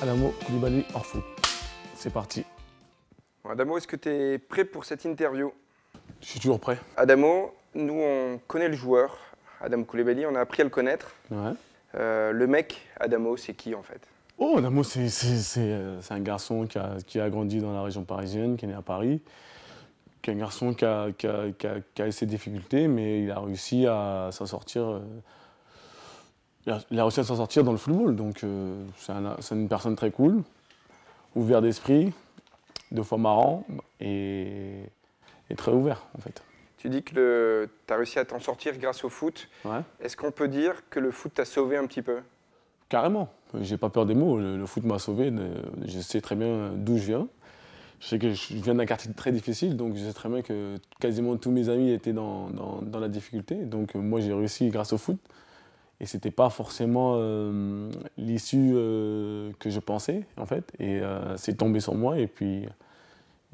Adamo Coulibaly hors foot. C'est parti. Adamo, est-ce que tu es prêt pour cette interview? Je suis toujours prêt. Adamo, nous on connaît le joueur, Adamo Coulibaly, on a appris à le connaître. Ouais. Le mec, Adamo, c'est qui en fait? Oh, Adamo, c'est un garçon qui a grandi dans la région parisienne, qui est né à Paris, qui est un garçon qui a ses difficultés, mais il a réussi à s'en sortir. Il a réussi à s'en sortir dans le football. Donc, c'est une personne très cool, ouvert d'esprit, deux fois marrant et très ouvert en fait. Tu dis que tu as réussi à t'en sortir grâce au foot. Ouais. Est-ce qu'on peut dire que le foot t'a sauvé un petit peu? Carrément. J'ai pas peur des mots. Le foot m'a sauvé. Je sais très bien d'où je viens. Je sais que je viens d'un quartier très difficile, donc je sais très bien que quasiment tous mes amis étaient dans la difficulté. Donc moi, j'ai réussi grâce au foot. Et c'était pas forcément l'issue que je pensais, en fait. Et c'est tombé sur moi, et puis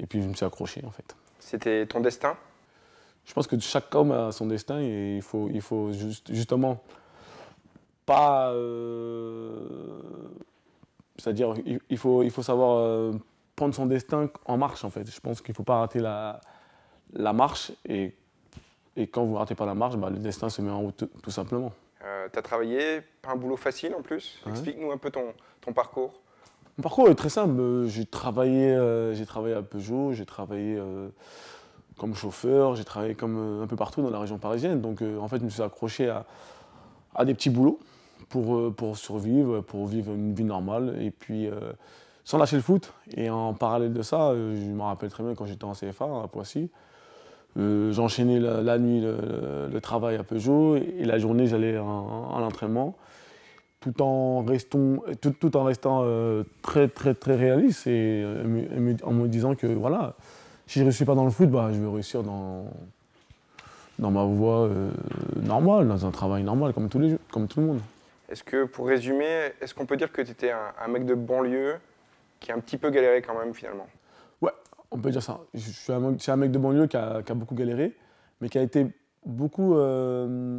je me suis accroché, en fait. C'était ton destin? Je pense que chaque homme a son destin, et il faut justement pas... c'est-à-dire, il faut savoir prendre son destin en marche, en fait. Je pense qu'il ne faut pas rater la marche, et quand vous ne ratez pas la marche, le destin se met en route, tout simplement. Tu as travaillé, pas un boulot facile en plus. Ouais. Explique-nous un peu ton parcours. Mon parcours est très simple. J'ai travaillé à Peugeot, j'ai travaillé comme chauffeur, j'ai travaillé comme un peu partout dans la région parisienne. Donc en fait, je me suis accroché à des petits boulots pour survivre, pour vivre une vie normale. Et puis sans lâcher le foot. Et en parallèle de ça, je me rappelle très bien quand j'étais en CFA à Poissy. J'enchaînais la nuit le travail à Peugeot et la journée j'allais à l'entraînement, tout en restant très réaliste et en me disant que voilà, si je ne réussis pas dans le foot, je vais réussir dans ma voie normale, dans un travail normal comme tout le monde. Est-ce que pour résumer, est-ce qu'on peut dire que tu étais un mec de banlieue qui a un petit peu galéré quand même finalement? Ouais, on peut dire ça. Je suis un mec de banlieue qui a beaucoup galéré, mais qui a été beaucoup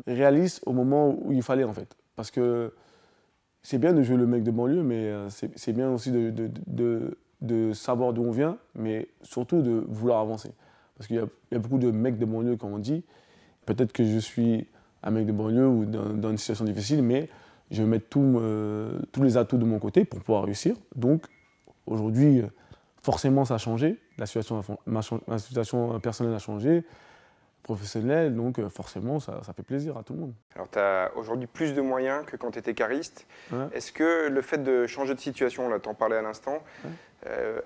réaliste au moment où il fallait en fait. Parce que c'est bien de jouer le mec de banlieue, mais c'est bien aussi de savoir d'où on vient, mais surtout de vouloir avancer. Parce qu'il y a beaucoup de mecs de banlieue, comme on dit. Peut-être que je suis un mec de banlieue ou dans une situation difficile, mais je vais mettre tous les atouts de mon côté pour pouvoir réussir. Donc aujourd'hui, forcément, ça a changé. Ma situation personnelle a changé, professionnelle, donc forcément, ça fait plaisir à tout le monde. Alors, tu as aujourd'hui plus de moyens que quand tu étais cariste. Ouais. Est-ce que le fait de changer de situation, là, tu en parlais à l'instant, ouais.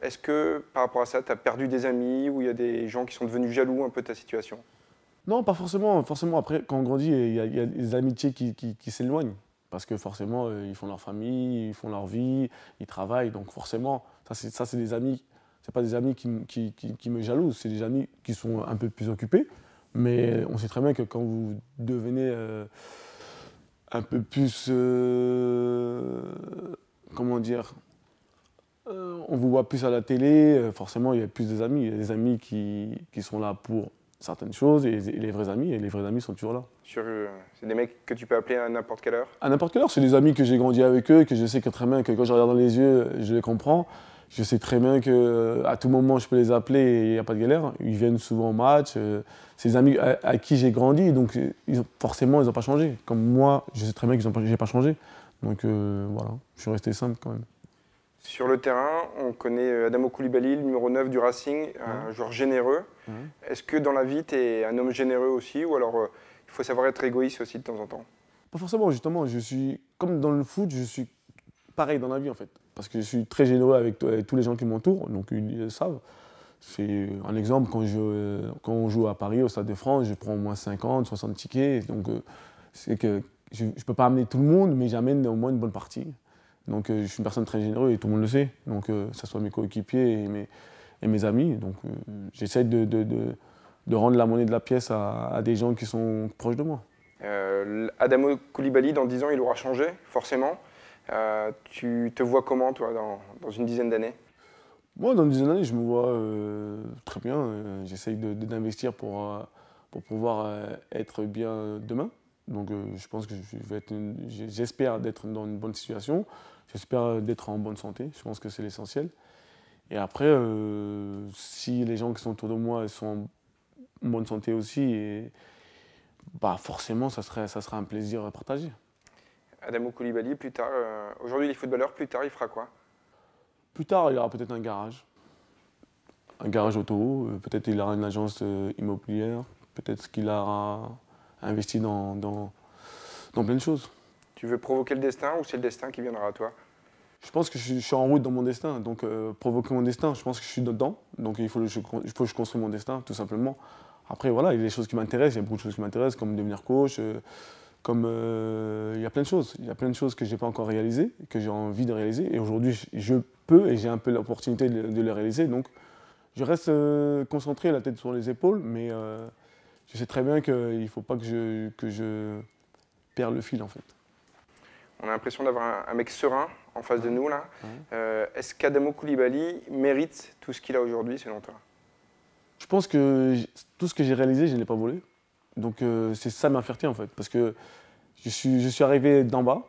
Est-ce que par rapport à ça, tu as perdu des amis ou il y a des gens qui sont devenus jaloux un peu de ta situation? Non, pas forcément. Forcément, après, quand on grandit, il y a des amitiés qui s'éloignent. Parce que forcément, ils font leur famille, ils font leur vie, ils travaillent. Donc forcément, ça c'est des amis. Ce n'est pas des amis qui me jalousent, c'est des amis qui sont un peu plus occupés. Mais on sait très bien que quand vous devenez un peu plus... comment dire, on vous voit plus à la télé, forcément il y a plus des amis. Il y a des amis qui sont là pour certaines choses et les vrais amis sont toujours là. C'est des mecs que tu peux appeler à n'importe quelle heure? À n'importe quelle heure, c'est des amis que j'ai grandi avec eux, que je sais que très bien que quand je regarde dans les yeux, je les comprends. Je sais très bien qu'à tout moment, je peux les appeler et il n'y a pas de galère. Ils viennent souvent au match. C'est des amis à qui j'ai grandi, donc forcément, ils n'ont pas changé. Comme moi, je sais très bien que je n'ai pas changé. Donc voilà, je suis resté simple quand même. Sur le terrain, on connaît Adamo Coulibaly, le numéro 9 du Racing, un joueur généreux. Est-ce que dans la vie, tu es un homme généreux aussi, ou alors il faut savoir être égoïste aussi de temps en temps? Pas forcément, justement. Je suis, comme dans le foot, je suis pareil dans la vie en fait. Parce que je suis très généreux avec tous les gens qui m'entourent, donc ils le savent. C'est un exemple, quand on joue à Paris, au Stade de France, je prends au moins 50, 60 tickets. Donc c'est que je ne peux pas amener tout le monde, mais j'amène au moins une bonne partie. Donc je suis une personne très généreuse et tout le monde le sait. Donc que ce soit mes coéquipiers et mes amis. Donc j'essaie de rendre la monnaie de la pièce à des gens qui sont proches de moi. Adamo Coulibaly, dans 10 ans, il aura changé, forcément. Tu te vois comment, toi, dans une dizaine d'années? Moi, dans une dizaine d'années, je me vois très bien. J'essaye d'investir pour pouvoir être bien demain. Donc je pense que j'espère d'être dans une bonne situation, j'espère d'être en bonne santé, je pense que c'est l'essentiel. Et après, si les gens qui sont autour de moi sont en bonne santé aussi, et, bah forcément ça sera un plaisir partagé. Adamo Coulibaly, plus tard, aujourd'hui il est footballeur, plus tard il fera quoi? Plus tard, il aura peut-être un garage auto, peut-être il aura une agence immobilière, peut-être qu'il aura investi dans plein de choses. Tu veux provoquer le destin ou c'est le destin qui viendra à toi? Je pense que je suis en route dans mon destin, donc provoquer mon destin, je pense que je suis dedans, donc il faut que je construise mon destin, tout simplement. Après, voilà, il y a des choses qui m'intéressent, il y a beaucoup de choses qui m'intéressent, comme devenir coach, il y a plein de choses. Il y a plein de choses que je n'ai pas encore réalisées, que j'ai envie de réaliser, et aujourd'hui, je peux et j'ai un peu l'opportunité de les réaliser, donc je reste concentré, la tête sur les épaules, mais je sais très bien qu'il ne faut pas que je perde le fil, en fait. On a l'impression d'avoir un mec serein en face de nous, là. Est-ce qu'Adamo Coulibaly mérite tout ce qu'il a aujourd'hui, selon toi? Je pense que tout ce que j'ai réalisé, je ne l'ai pas volé. Donc c'est ça ma fierté, en fait, parce que je suis arrivé d'en bas,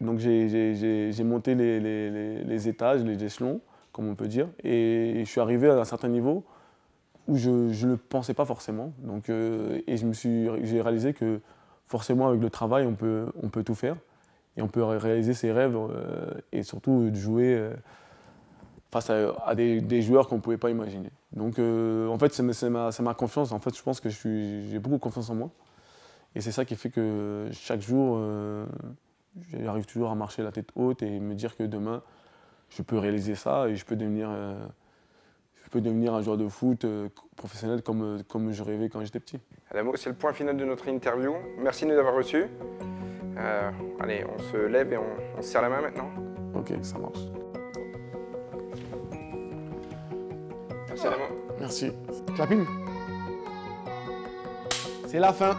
donc j'ai monté les étages, les échelons, comme on peut dire, et je suis arrivé à un certain niveau où je ne le pensais pas forcément. Donc, et j'ai réalisé que forcément avec le travail, on peut tout faire, et on peut réaliser ses rêves, et surtout de jouer face à des joueurs qu'on ne pouvait pas imaginer. Donc en fait, c'est ma confiance. En fait, je pense que j'ai beaucoup confiance en moi. Et c'est ça qui fait que chaque jour, j'arrive toujours à marcher la tête haute et me dire que demain, je peux réaliser ça et je peux devenir un joueur de foot professionnel comme je rêvais quand j'étais petit. Adamo, c'est le point final de notre interview. Merci de nous avoir reçus. Allez, on se lève et on se serre la main maintenant. Ok, ça marche. Merci Adamo. Merci. Clapping. C'est la fin.